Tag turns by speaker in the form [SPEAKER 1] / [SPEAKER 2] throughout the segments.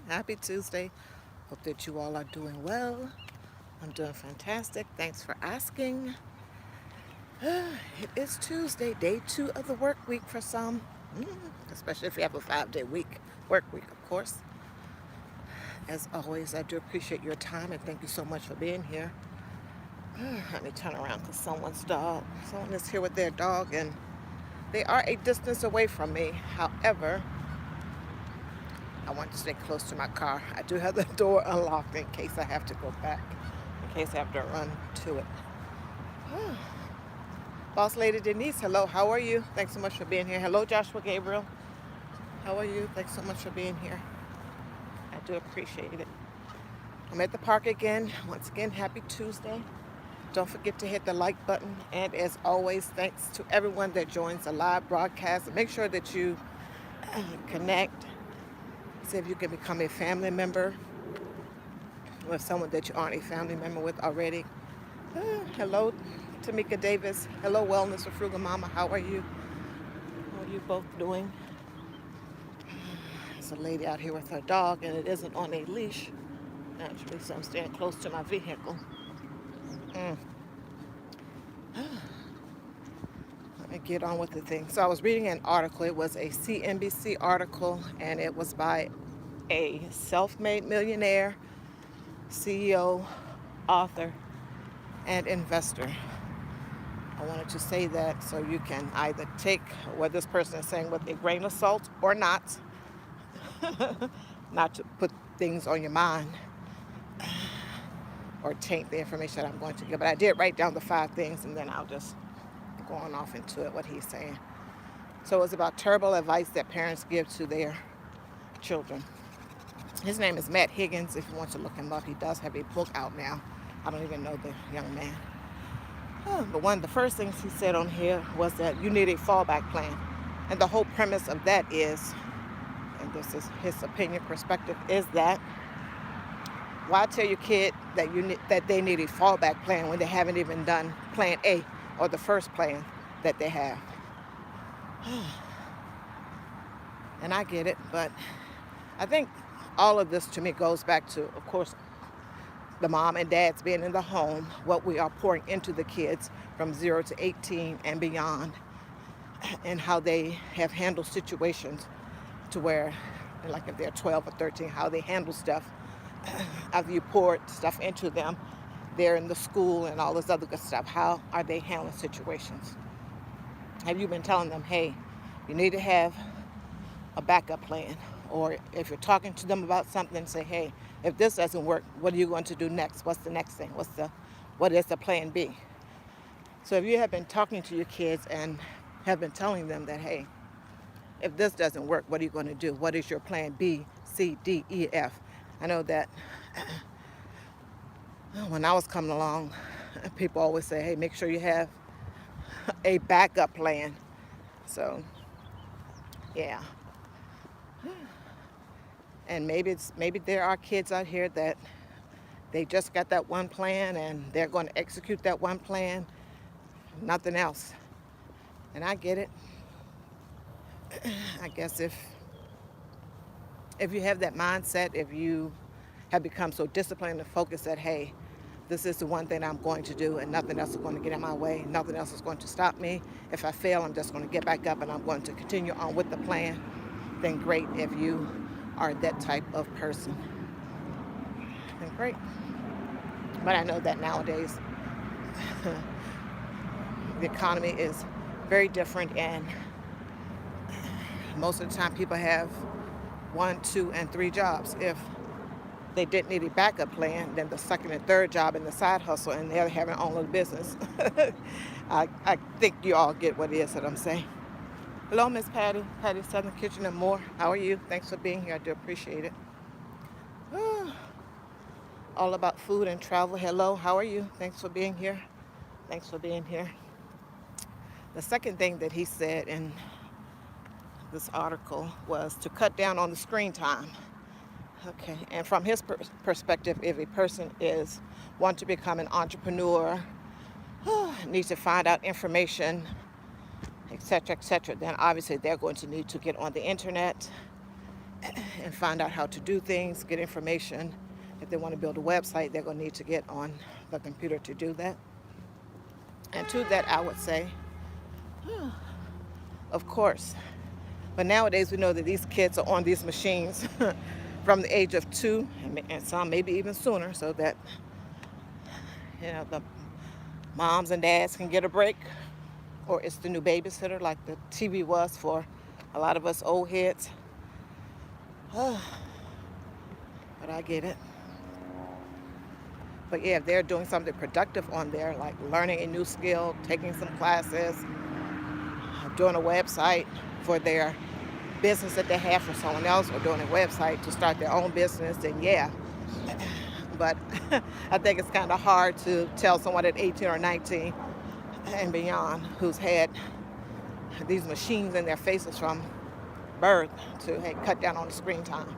[SPEAKER 1] Happy Tuesday. Hope that you all are doing well. I'm doing fantastic. Thanks for asking. It is Tuesday, day 2 of the work week for some, especially if you have a 5-day work week, of course. As always, I do appreciate your time and thank you so much for being here. Let me turn around because someone is here with their dog and they are a distance away from me. However, I want to stay close to my car. I do have the door unlocked in case I have to go back, in case I have to run to it. Boss Lady Denise, hello, how are you? Thanks so much for being here. Hello, Joshua Gabriel. How are you? Thanks so much for being here. I do appreciate it. I'm at the park again. Once again, happy Tuesday. Don't forget to hit the like button. And as always, thanks to everyone that joins the live broadcast. Make sure that you connect. See if you can become a family member with someone that you aren't a family member with already. Hello, Tamika Davis. Hello, Wellness with Frugal Mama. How are you? How are you both doing? There's a lady out here with her dog, and it isn't on a leash, naturally, so I'm staying close to my vehicle. Let me get on with the thing. So I was reading an article. It was a CNBC article, and it was by a self-made millionaire, CEO, author, and investor. I wanted to say that so you can either take what this person is saying with a grain of salt or not, not to put things on your mind or taint the information that I'm going to give. But I did write down the 5 things, and then I'll just go on off into it, what he's saying. So it was about terrible advice that parents give to their children. His name is Matt Higgins, if you want to look him up. He does have a book out now. I don't even know the young man. But one of the first things he said on here was that you need a fallback plan. And the whole premise of that is, and this is his opinion, perspective, is that why tell your kid that they need a fallback plan when they haven't even done plan A or the first plan that they have? And I get it, but I think all of this to me goes back to, of course, the mom and dads being in the home, what we are pouring into the kids from 0 to 18 and beyond, and how they have handled situations to where, like if they're 12 or 13, how they handle stuff after you pour stuff into them. They're in the school and all this other good stuff. How are they handling situations? Have you been telling them, hey, you need to have a backup plan? Or if you're talking to them about something, say, hey, if this doesn't work, what are you going to do next? What's the next thing? What is the plan B? So if you have been talking to your kids and have been telling them that, hey, if this doesn't work, what are you going to do? What is your plan B, C, D, E, F? I know that when I was coming along, people always say, hey, make sure you have a backup plan. So, yeah. And maybe there are kids out here that they just got that one plan and they're going to execute that one plan, nothing else. And I get it. I guess if you have that mindset, if you have become so disciplined and focused that, hey, this is the one thing I'm going to do and nothing else is going to get in my way, nothing else is going to stop me. If I fail, I'm just going to get back up and I'm going to continue on with the plan. Then great. If you are that type of person, then great. But I know that nowadays the economy is very different, and most of the time people have 1, 2, and 3 jobs. If they didn't need a backup plan, then the second and third job and the side hustle, and they're having their own little business. I think you all get what it is that I'm saying. Hello, Miss Patty Southern Kitchen and More. How are you? Thanks for being here. I do appreciate it. All about food and travel. Hello, how are you? Thanks for being here. Thanks for being here. The second thing that he said in this article was to cut down on the screen time. Okay, and from his perspective, if a person want to become an entrepreneur, needs to find out information, etc., then obviously they're going to need to get on the internet and find out how to do things, get information. If they want to build a website, they're going to need to get on the computer to do that. And to that, I would say, of course. But nowadays, we know that these kids are on these machines from the age of 2, and some maybe even sooner, so that the moms and dads can get a break, or it's the new babysitter like the TV was for a lot of us old heads. But I get it. But yeah, if they're doing something productive on there, like learning a new skill, taking some classes, doing a website for their business that they have for someone else, or doing a website to start their own business, then yeah. But I think it's kind of hard to tell someone at 18 or 19 and beyond who's had these machines in their faces from birth to, hey, cut down on the screen time.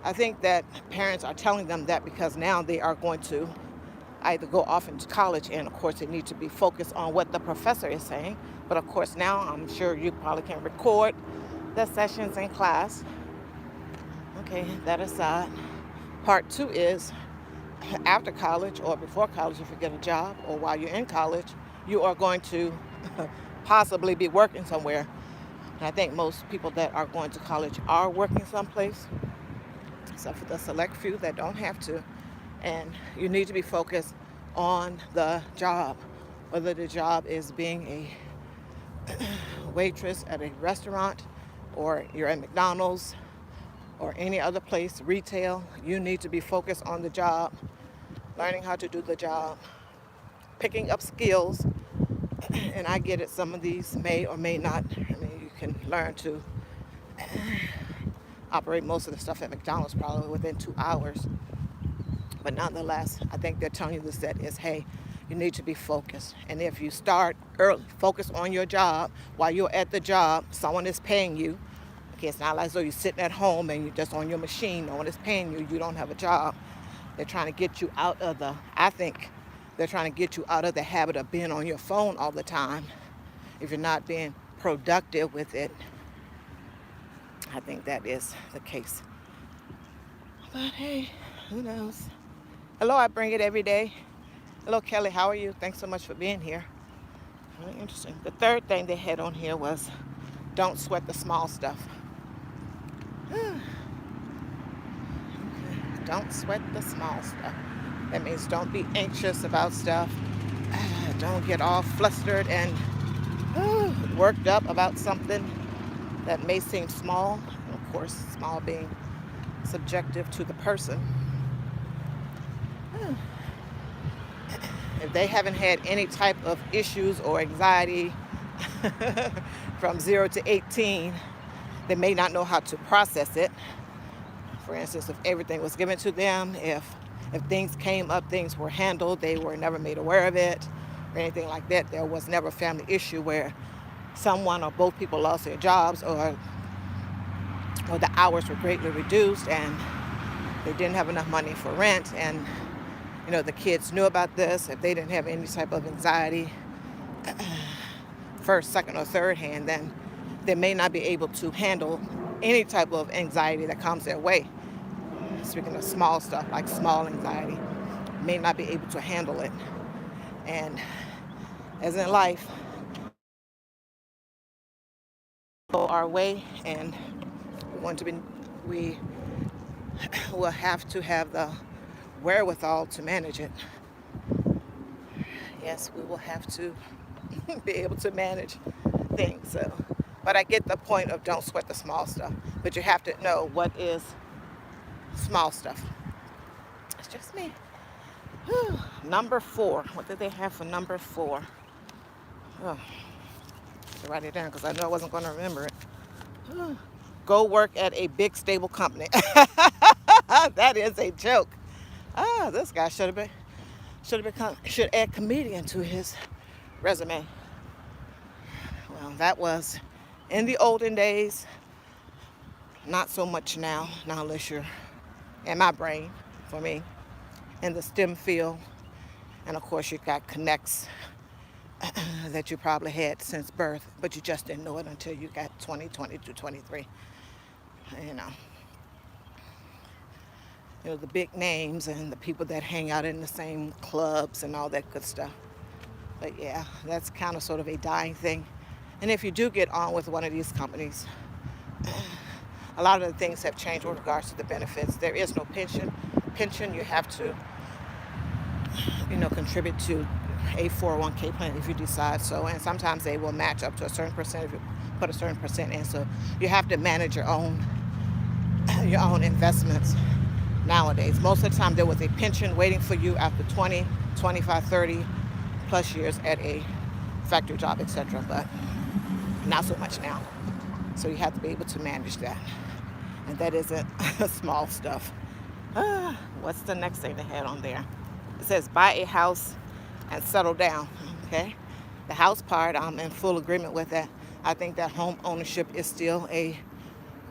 [SPEAKER 1] I think that parents are telling them that because now they are going to either go off into college, and of course they need to be focused on what the professor is saying. But of course now I'm sure you probably can record the sessions in class. Okay, that aside. Part 2 is after college or before college, if you get a job, or while you're in college, you are going to possibly be working somewhere. And I think most people that are going to college are working someplace, except for the select few that don't have to. And you need to be focused on the job, whether the job is being a waitress at a restaurant, or you're at McDonald's, or any other place, retail. You need to be focused on the job, learning how to do the job, picking up skills. And I get it, some of these may or may not. I mean, you can learn to operate most of the stuff at McDonald's probably within 2 hours. But nonetheless, I think they're telling you this, that is, hey, you need to be focused. And if you start early, focus on your job. While you're at the job, someone is paying you. Okay, it's not like so you're sitting at home and you're just on your machine. No one is paying you. You don't have a job. They're trying to get you out of I think they're trying to get you out of the habit of being on your phone all the time. If you're not being productive with it, I think that is the case. But hey, who knows? Hello, I bring it every day. Hello, Kelly, how are you? Thanks so much for being here. Really interesting. The third thing they had on here was don't sweat the small stuff. Don't sweat the small stuff. That means don't be anxious about stuff. Don't get all flustered and worked up about something that may seem small. And of course, small being subjective to the person. If they haven't had any type of issues or anxiety from 0 to 18, they may not know how to process it. For instance, if everything was given to them, if things came up, things were handled, they were never made aware of it or anything like that. There was never a family issue where someone or both people lost their jobs, or the hours were greatly reduced and they didn't have enough money for rent, and the kids knew about this. If they didn't have any type of anxiety, first, second, or third hand, then they may not be able to handle any type of anxiety that comes their way. Speaking of small stuff, like small anxiety, may not be able to handle it. And as in life, go our way, and we will have to have the wherewithal to manage it. Yes, we will have to be able to manage things. So, but I get the point of don't sweat the small stuff. But you have to know what is small stuff. It's just me. Number 4. What did they have for number 4? Oh, to write it down because I knew I wasn't going to remember it. Go work at a big stable company. That is a joke. This guy should add comedian to his resume. Well, that was in the olden days. Not so much now. Now, unless you're in my brain, for me, in the STEM field, and of course you got connects that you probably had since birth, but you just didn't know it until you got 20, 22, 23. the big names and the people that hang out in the same clubs and all that good stuff. But yeah, that's kind of sort of a dying thing. And if you do get on with one of these companies, a lot of the things have changed with regards to the benefits. There is no pension. Pension, you have to, contribute to a 401k plan if you decide so. And sometimes they will match up to a certain percent if you put a certain percent in. So you have to manage your own investments nowadays. Most of the time there was a pension waiting for you after 20, 25, 30 plus years at a factory job, etc. But not so much now. So you have to be able to manage that. And that isn't small stuff. What's the next thing they had on there? It says buy a house and settle down. Okay. The house part, I'm in full agreement with that. I think that home ownership is still a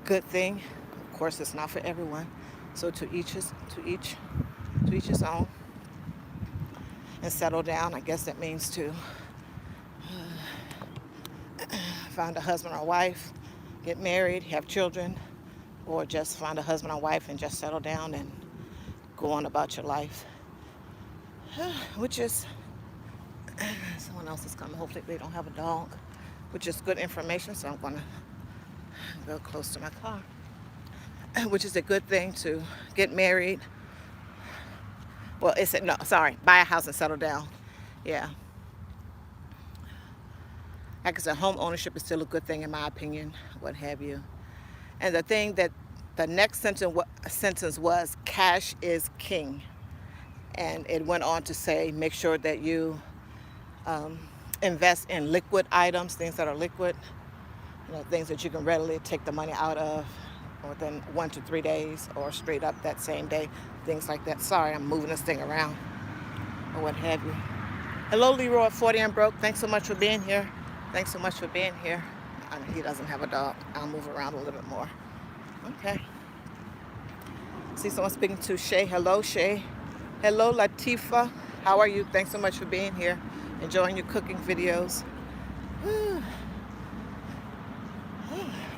[SPEAKER 1] good thing. Of course, it's not for everyone. So to each his own. And settle down, I guess that means to find a husband or wife, get married, have children, or just find a husband or wife and just settle down and go on about your life. Which is, someone else is coming. Hopefully they don't have a dog, which is good information. So I'm going to go close to my car, which is a good thing to get married. Well, buy a house and settle down. Yeah. Like I said, home ownership is still a good thing in my opinion, what have you. And the thing that the next sentence was, cash is king. And it went on to say, make sure that you invest in liquid items, things that are liquid, things that you can readily take the money out of within 1 to 3 days or straight up that same day, things like that. Sorry, I'm moving this thing around or what have you. Hello, Leroy at 40 and Broke. Thanks so much for being here. Thanks so much for being here. He doesn't have a dog. I'll move around a little bit more. Okay. See someone speaking to Shay. Hello, Shay. Hello, Latifa. How are you? Thanks so much for being here. Enjoying your cooking videos.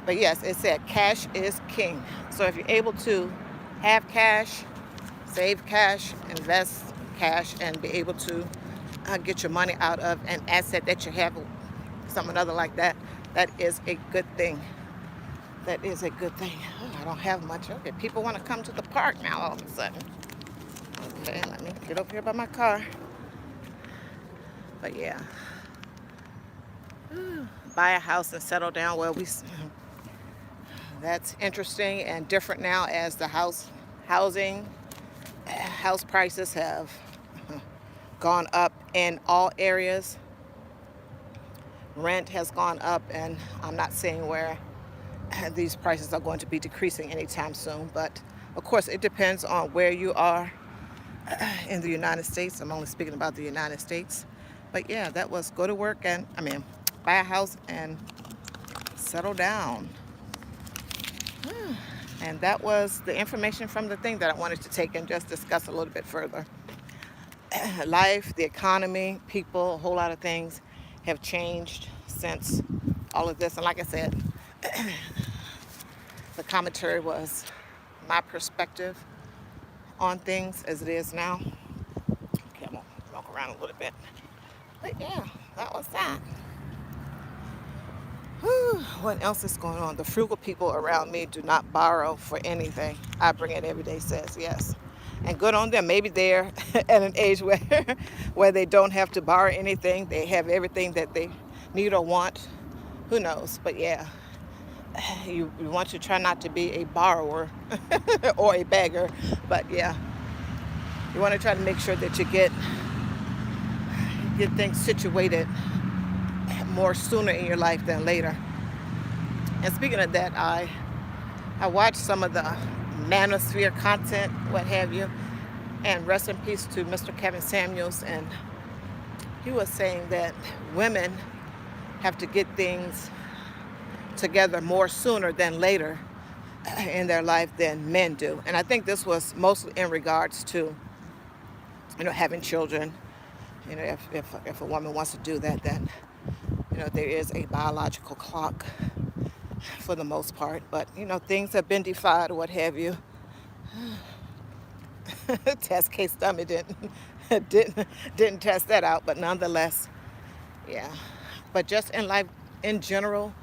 [SPEAKER 1] But yes, it said cash is king. So if you're able to have cash, save cash, invest cash, and be able to get your money out of an asset that you have, something other like that, that is a good thing. That is a good thing. I don't have much. Okay, people want to come to the park now all of a sudden. Okay, let me get over here by my car. But yeah. Buy a house and settle down. Well, that's interesting and different now as the house prices have gone up in all areas. Rent has gone up, and I'm not saying where these prices are going to be decreasing anytime soon, but of course it depends on where you are in the United States. I'm only speaking about the United States. But yeah, that was buy a house and settle down. And that was the information from the thing that I wanted to take and just discuss a little bit further. Life, the economy, people, a whole lot of things have changed since all of this. And like I said, the commentary was my perspective on things as it is now. Okay, I'm gonna walk around a little bit. But yeah, that was that. What else is going on? The frugal people around me do not borrow for anything. I bring it every day, says yes. And good on them. Maybe they're at an age where they don't have to borrow anything. They have everything that they need or want. Who knows? But yeah, you want to try not to be a borrower or a beggar. But yeah, you want to try to make sure that you get things situated more sooner in your life than later. And speaking of that, I watched some of the Manosphere content, what have you, and rest in peace to Mr. Kevin Samuels. And he was saying that women have to get things together more sooner than later in their life than men do. And I think this was mostly in regards to, having children. If a woman wants to do that, then there is a biological clock for the most part. But things have been defied or what have you. Test case dummy didn't test that out, but nonetheless, yeah. But just in life in general,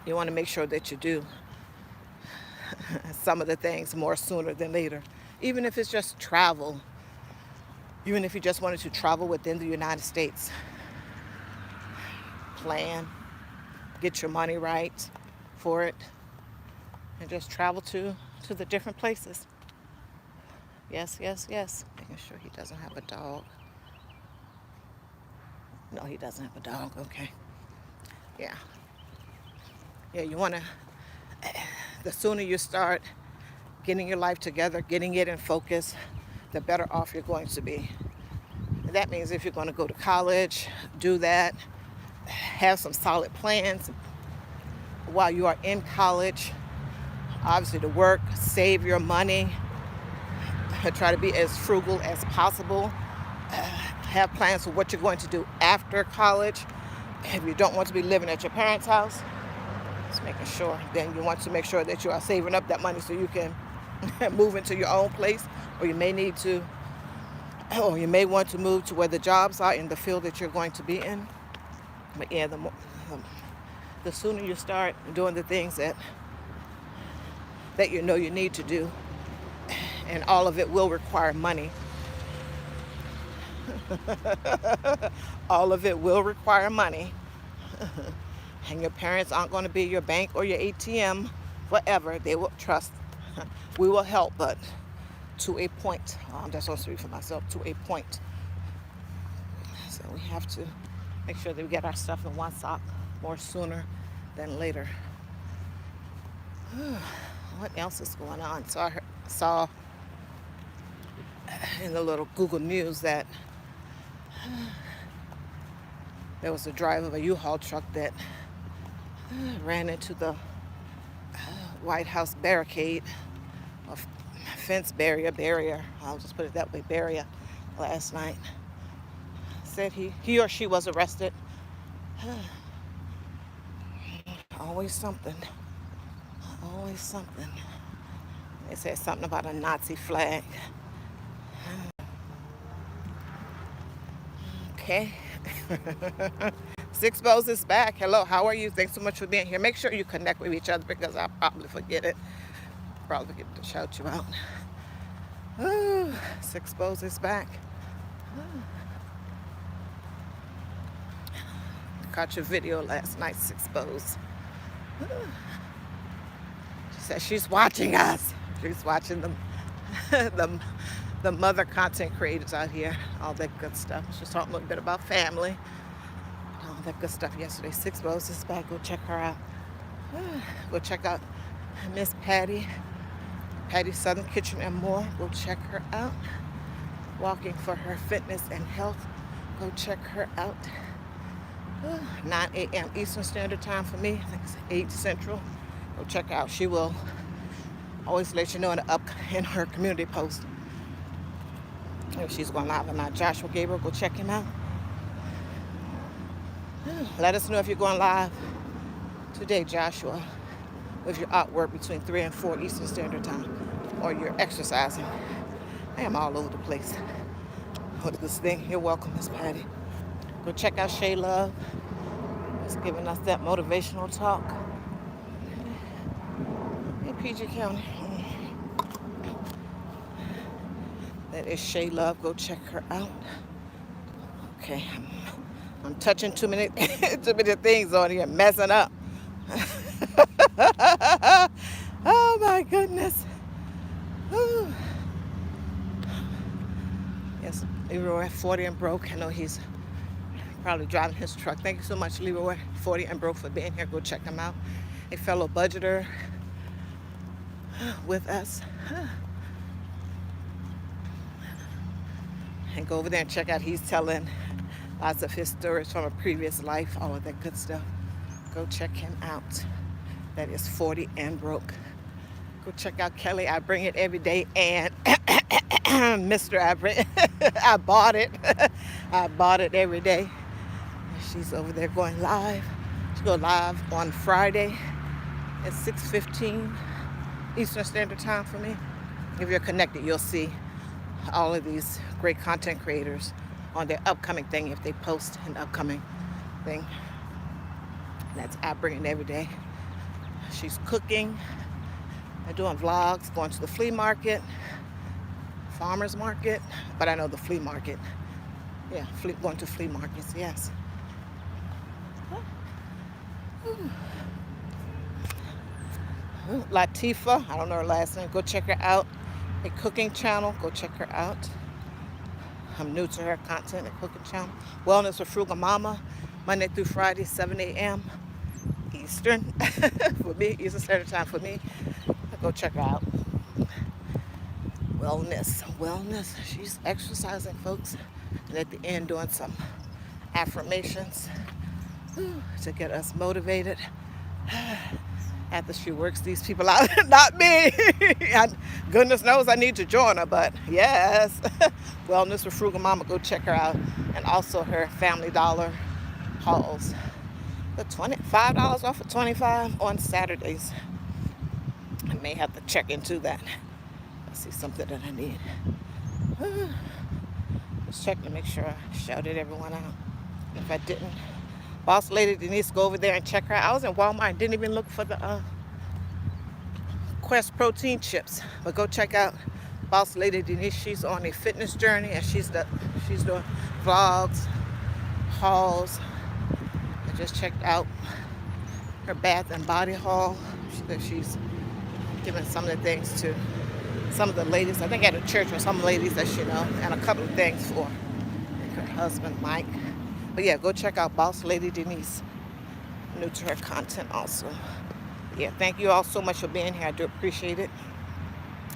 [SPEAKER 1] you want to make sure that you do some of the things more sooner than later. Even if it's just travel, even if you just wanted to travel within the United States, plan, get your money right for it, and just travel to the different places. Yes, yes, yes. Making sure he doesn't have a dog. No, he doesn't have a dog. Okay. Yeah. Yeah, you want to, the sooner you start getting your life together, getting it in focus, the better off you're going to be. And that means if you're going to go to college, do that. Have some solid plans while you are in college. Obviously, to work, save your money, try to be as frugal as possible. Have plans for what you're going to do after college. If you don't want to be living at your parents' house, just making sure. Then you want to make sure that you are saving up that money so you can move into your own place, or you may need to, or you may want to move to where the jobs are in the field that you're going to be in. But yeah, the sooner you start doing the things that you know you need to do, and all of it will require money. All of it will require money. And your parents aren't going to be your bank or your ATM forever. They will trust. We will help, but to a point. I'm just going to speak for myself, to a point. So we have to make sure that we get our stuff in one sock more sooner than later. What else is going on? So I saw in the little Google News that there was a driver of a U-Haul truck that ran into the White House barricade, or fence barrier, I'll just put it that way, barrier, last night. Said he or she was arrested. Always something. Always something. They said something about a Nazi flag. Okay. Six Bows is back. Hello, how are you? Thanks so much for being here. Make sure you connect with each other because I'll probably forget it. Probably forget to shout you out. Ooh, Six Bows is back. Caught your video last night, Six Bows. She said she's watching us. She's watching the mother content creators out here, all that good stuff. She's talking a little bit about family, all that good stuff yesterday. Six Bows is back. Go check her out. Go check out Miss Patty Southern Kitchen and More. Go check her out. Walking for her fitness and health. Go check her out. 9 a.m. Eastern Standard Time for me. I think it's 8 Central. Go check her out. She will always let you know in her community post if she's going live or not. Joshua Gabriel, go check him out. Let us know if you're going live today, Joshua, with your artwork between 3 and 4 Eastern Standard Time, or you're exercising. I am all over the place with this thing. You're welcome, Miss Patty. Go check out Shay Love. He's giving us that motivational talk. In PG County. That is Shay Love. Go check her out. Okay, I'm touching too many things on here, messing up. Oh my goodness. Ooh. Yes, Leroy 40 and broke. I know he's probably driving his truck. Thank you so much, Leroy 40 and broke, for being here. Go check him out. A fellow budgeter with us. And go over there and check out. He's telling lots of his stories from a previous life, all of that good stuff. Go check him out. That is 40 and broke. Go check out Kelly. I bring it every day. And Mr. I bought it. I bought it every day. She's over there going live. She go live on Friday at 6:15 Eastern Standard Time for me. if you're connected, you'll see all of these great content creators on their upcoming thing. If they post an upcoming thing, that's I bring it every day. She's cooking and doing vlogs, going to the flea market, farmer's market, but I know the flea market. Yeah, going to flea markets, yes. Latifa, I don't know her last name. Go check her out. A cooking channel, go check her out. I'm new to her content, a cooking channel. Wellness with Frugal Mama, Monday through Friday, 7 a.m. Eastern, for me, Eastern Standard Time for me. Go check her out. Wellness. She's exercising, folks. And at the end, doing some affirmations to get us motivated. After she works these people out, not me. Goodness knows I need to join her, but yes. Wellness with Frugal Mama, go check her out. And also her Family Dollar hauls. The $25 off of $25 on Saturdays. I may have to check into that. I see something that I need. Just check to make sure I shouted everyone out. If I didn't, Boss Lady Denise, go over there and check her out. I was in Walmart and didn't even look for the Quest protein chips. But go check out Boss Lady Denise. She's on a fitness journey and she's doing vlogs, hauls. I just checked out her bath and body haul. She's giving some of the things to some of the ladies, I think at a church, or some ladies that she know, and a couple of things for her husband, Mike. But yeah, go check out Boss Lady Denise. New to her content also. Yeah, thank you all so much for being here. I do appreciate it.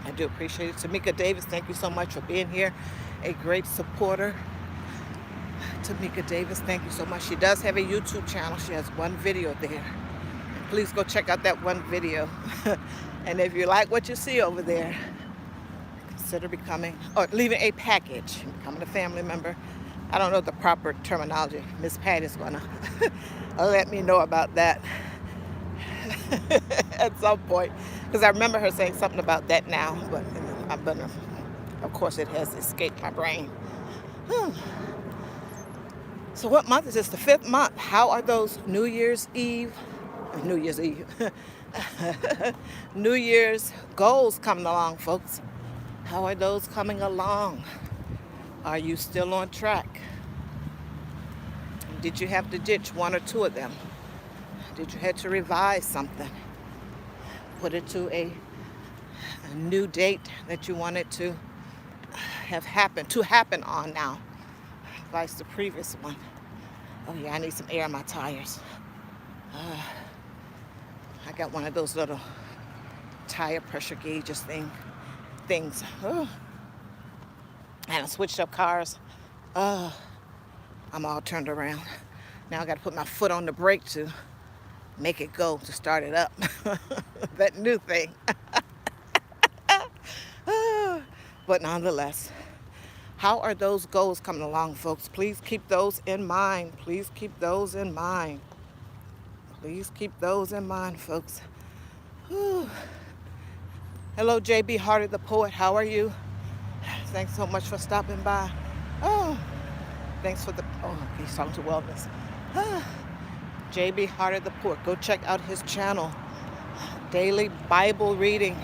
[SPEAKER 1] Tamika Davis, thank you so much for being here. A great supporter. Tamika Davis, thank you so much. She does have a YouTube channel. She has one video there. Please go check out that one video. And if you like what you see over there, consider becoming, or leaving a package, becoming a family member. I don't know the proper terminology. Miss Patty's gonna let me know about that at some point. Because I remember her saying something about that now, but of course it has escaped my brain. So what month is this? The 5th month. How are those New Year's goals coming along, folks? How are those coming along? Are you still on track? Did you have to ditch one or two of them? Did you have to revise something? Put it to a new date that you wanted to happen on now. Vice the previous one. Oh yeah, I need some air in my tires. I got one of those little tire pressure gauges things. And I switched up cars. I'm all turned around. Now I got to put my foot on the brake to make it go, to start it up. That new thing. But nonetheless, how are those goals coming along, folks? Please keep those in mind. Please keep those in mind. Please keep those in mind, folks. Whew. Hello, JB Hardy the Poet. How are you? Thanks so much for stopping by. Thanks for he's talking to Wellness. JB Hardy the Poet. Go check out his channel. Daily Bible reading.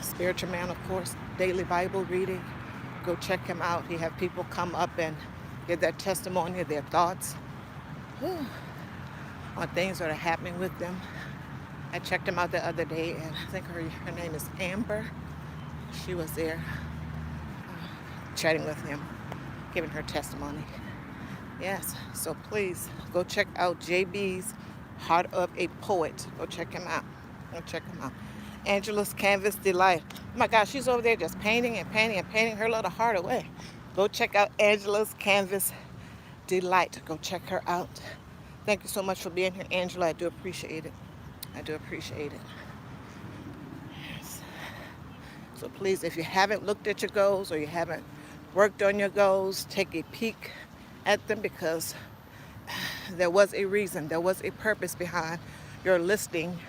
[SPEAKER 1] Spiritual man, of course. Daily Bible reading. Go check him out. He have people come up and give their testimony, their thoughts on things that are happening with them. I checked him out the other day, and I think her name is Amber. She was there chatting with him, giving her testimony. Yes, so please go check out JB's Heart of a Poet. Go check him out. Angela's Canvas Delight. Oh my gosh, she's over there just painting her little heart away. Go check out Angela's Canvas Delight. Go check her out. Thank you so much for being here, Angela. I do appreciate it. Yes. So please, if you haven't looked at your goals or you haven't worked on your goals, take a peek at them, because there was a reason, there was a purpose behind your listing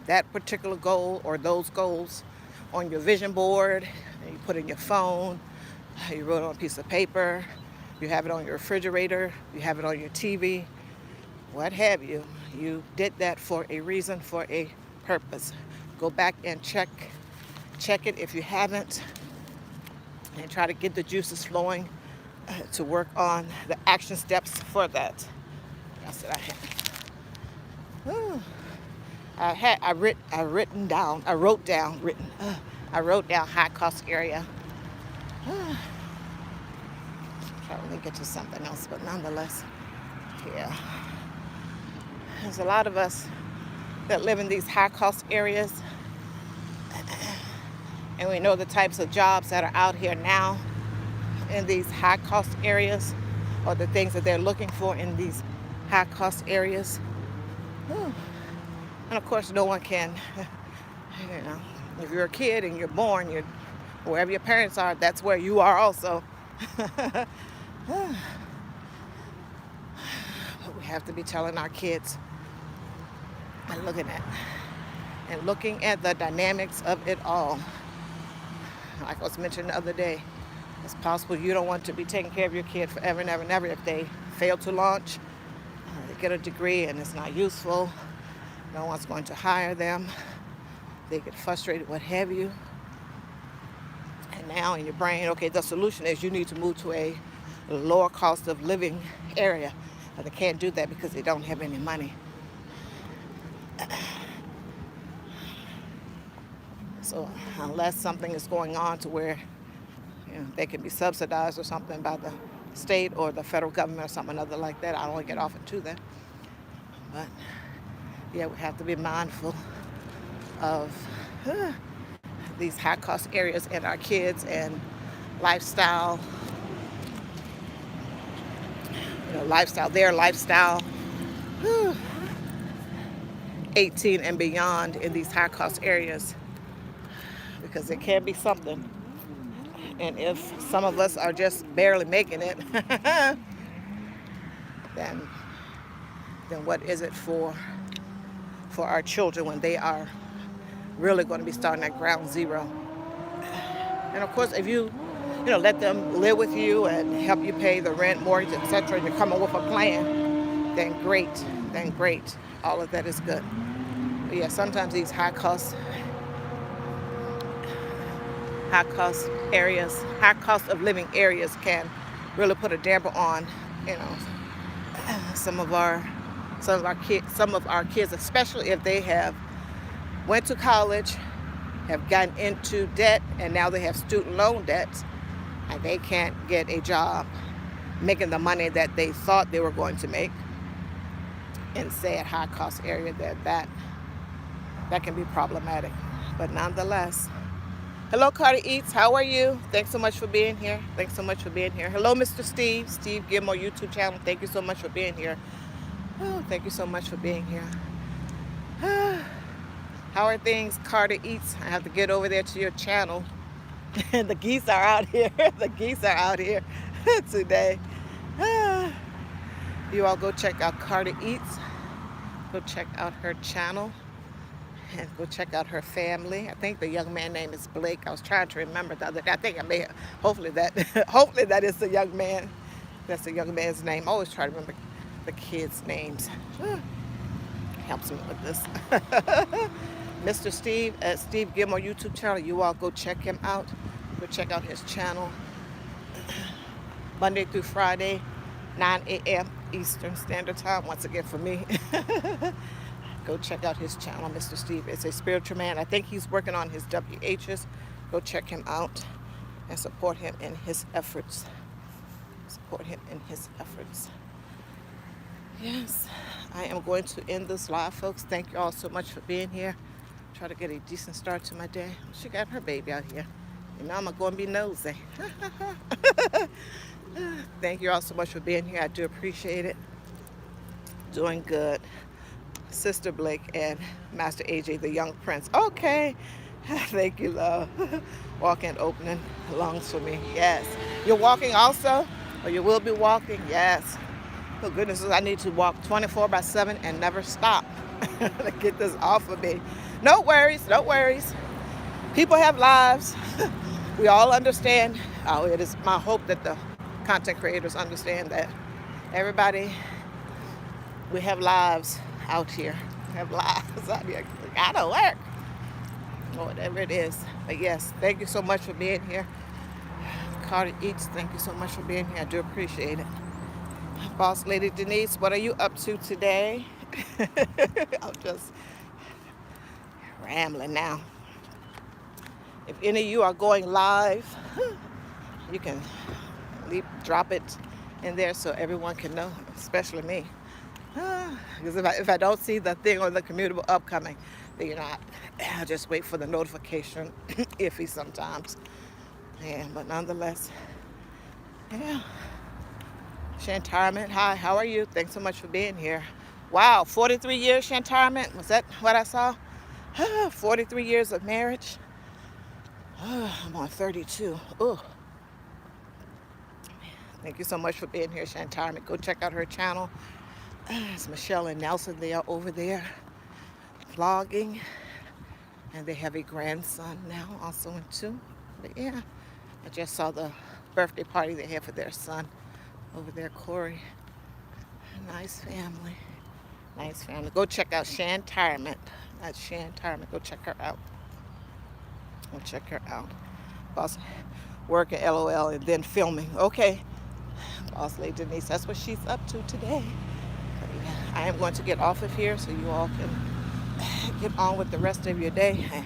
[SPEAKER 1] that particular goal or those goals on your vision board, and you put it in your phone, you wrote it on a piece of paper, you have it on your refrigerator, you have it on your TV, what have you. You did that for a reason, for a purpose. Go back and check it if you haven't, and try to get the juices flowing to work on the action steps for that. That's what I had. Whew. I wrote down high cost area. Trying to get to something else, but nonetheless, yeah. There's a lot of us that live in these high cost areas, and we know the types of jobs that are out here now in these high cost areas, or the things that they're looking for in these high cost areas. Whew. And of course, no one can, if you're a kid and you're born, wherever your parents are, that's where you are also. But we have to be telling our kids and looking at the dynamics of it all. Like I was mentioning the other day, it's possible you don't want to be taking care of your kid forever and ever and ever if they fail to launch, they get a degree and it's not useful. No one's going to hire them. They get frustrated, what have you. And now in your brain, okay, the solution is you need to move to a lower cost of living area. But they can't do that because they don't have any money. So unless something is going on to where they can be subsidized or something by the state or the federal government or something other like that, I don't want to get off into that. But yeah, we have to be mindful of these high cost areas and our kids and lifestyle, their lifestyle, 18 and beyond in these high cost areas, because it can be something. And if some of us are just barely making it, then what is it for our children when they are really going to be starting at ground zero? And of course, if you let them live with you and help you pay the rent, mortgage, etc., and you come up with a plan, then great. All of that is good. But yeah, sometimes these high cost areas, high cost of living areas can really put a damper on, some of our kids, especially if they have went to college, have gotten into debt, and now they have student loan debts, and they can't get a job making the money that they thought they were going to make in, say, a high cost area. That can be problematic. But nonetheless, hello, Carter Eats. How are you? Thanks so much for being here. Hello, Mr. Steve Gilmore YouTube channel. Thank you so much for being here. Oh, thank you so much for being here. How are things, Carter Eats? I have to get over there to your channel. The geese are out here. Today. You all go check out Carter Eats. Go check out her channel. And go check out her family. I think the young man's name is Blake. I was trying to remember the other day. I think I may have, hopefully that is the young man. That's the young man's name. I always try to remember the kids' names. Helps me with this. Mr. Steve at Steve Gilmore YouTube channel. You all go check him out. Go check out his channel. Monday through Friday, 9 a.m. Eastern Standard Time. Once again for me. Go check out his channel. Mr. Steve is a spiritual man. I think he's working on his WHs. Go check him out and support him in his efforts. Yes, I am going to end this live, folks. Thank you all so much for being here. Try to get a decent start to my day. She got her baby out here. I'm going to be nosy. Thank you all so much for being here. I do appreciate it. Doing good. Sister Blake and Master AJ, the young prince. Okay. Thank you, love. Walking, opening lungs for me. Yes. You're walking also? Or you will be walking? Yes. Oh goodness, I need to walk 24/7 and never stop to get this off of me. No worries, no worries. People have lives. We all understand. Oh, it is my hope that the content creators understand that everybody, we have lives out here. We have lives out here. We gotta work. Or whatever it is. But yes, thank you so much for being here. Carter Eats, thank you so much for being here. I do appreciate it. Boss Lady Denise, what are you up to today? I'm just rambling now. If any of you are going live, you can drop it in there so everyone can know, especially me. Because if I don't see the thing on the commutable upcoming, then I'll just wait for the notification, iffy sometimes. Yeah, but nonetheless, yeah. Shantarment, hi, how are you? Thanks so much for being here. Wow, 43 years Shantarment, was that what I saw? 43 years of marriage. I'm on 32. Oh. Thank you so much for being here, Shantarment. Go check out her channel. It's Michelle and Nelson. They are over there vlogging. And they have a grandson now, also in 2. But yeah, I just saw the birthday party they had for their son over there, Corey. Nice family. Nice family. Go check out Shantarment. That's Shantarment. Go check her out. Go check her out. Boss working LOL and then filming. Okay. Boss Lady Denise, that's what she's up to today. But yeah, I am going to get off of here so you all can get on with the rest of your day. And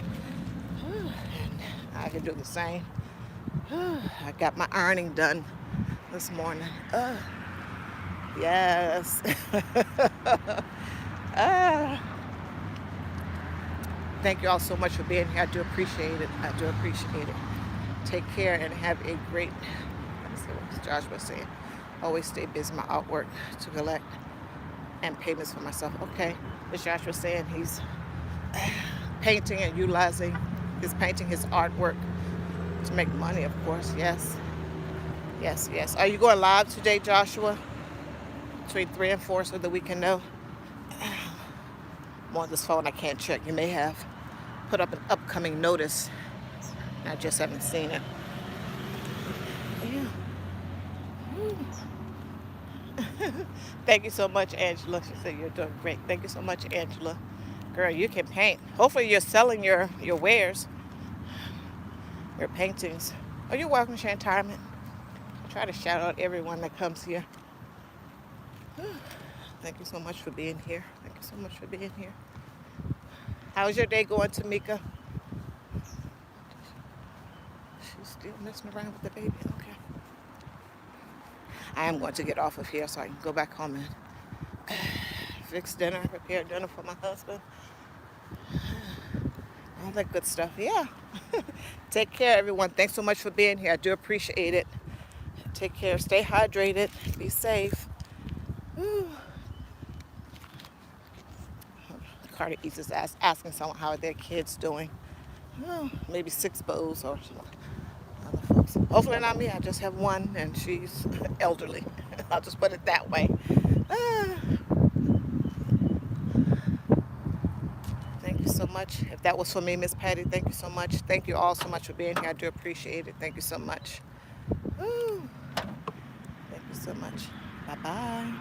[SPEAKER 1] I can do the same. I got my ironing done this morning. Yes. Thank you all so much for being here. I do appreciate it. I do appreciate it. Take care and have a great, let me see what Josh was saying. Always stay busy, my artwork to collect and payments for myself. Okay, as Josh was saying, he's painting and utilizing his painting, his artwork to make money, of course. Yes. Yes, yes. Are you going live today, Joshua? Between 3 and 4 so that we can know. I'm on this phone, I can't check. You may have put up an upcoming notice. I just haven't seen it. Yeah. Thank you so much, Angela. She said you're doing great. Thank you so much, Angela. Girl, you can paint. Hopefully you're selling your wares, your paintings. Oh, you're welcome, Shantarment. I try to shout out everyone that comes here. Thank you so much for being here. Thank you so much for being here. How's your day going, Tamika? She's still messing around with the baby. Okay. I am going to get off of here so I can go back home and fix dinner, prepare dinner for my husband. All that good stuff. Yeah. Take care, everyone. Thanks so much for being here. I do appreciate it. Take care. Stay hydrated. Be safe. Carter Eats is asking someone how are their kids doing. Maybe 6 bows or other folks. Hopefully not me. I just have one and she's elderly. I'll just put it that way. Thank you so much. If that was for me, Miss Patty, thank you so much. Thank you all so much for being here. I do appreciate it. Thank you so much. Thank you so much. Bye-bye.